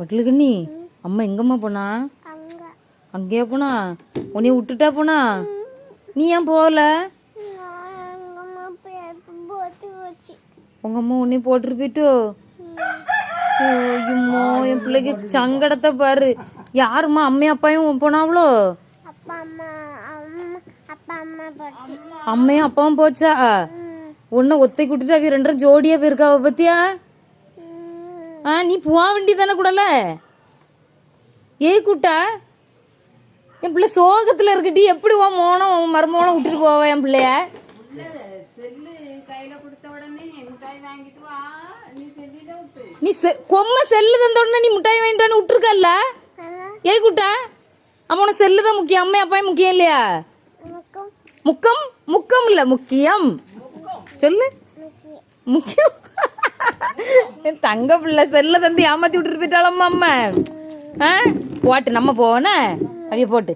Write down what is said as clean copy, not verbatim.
வட்டலுக்கு நீ அம்மா எங்கம்மா போனா? அங்கேயா போனா? உன்னைய விட்டுட்டா போனா? நீ ஏன் போகல? உங்க அம்மா உன்னைய போட்டுட்டு போயிட்டோ? ஐயோ என் பிள்ளைக்கு சங்கடத்தை பாரு. யாருமா அம்மையும் அப்பாயும் போனாவளோ? அம்மையும் அப்பாவும் போச்சா? உன்ன ஒத்தை கூட்டிட்டு அவ ரெண்டரும் ஜோடியா போயிருக்காவ பத்தியா? நீ போக வேண்டி தானே கூடல? ஏய் கூட்டா, என் பிள்ளை சோகத்துல இருக்கட்டி எப்படி உன் மோனம் மருமோனம் விட்டுட்டு போவ என் பிள்ளைய? நீ கொம்ம செல்லு தந்த உடனே நீ மிட்டாய் வாங்கிட்டான்னு விட்டுருக்கல்ல? ஏய் கூட்டா, அப்ப உனக்கு செல்லு தான் முக்கியம், அம்மா அப்பாயும் முக்கியம் இல்லையா? முக்கம் முக்கம் இல்ல முக்கியம் சொல்லு. முக்கியம். என் தங்க பிள்ளை செல்ல தந்து ஏமாத்தி விட்டுட்டு போயிட்டாளம்மா அம்மா. போட்டு நம்ம போவோன அவைய போட்டு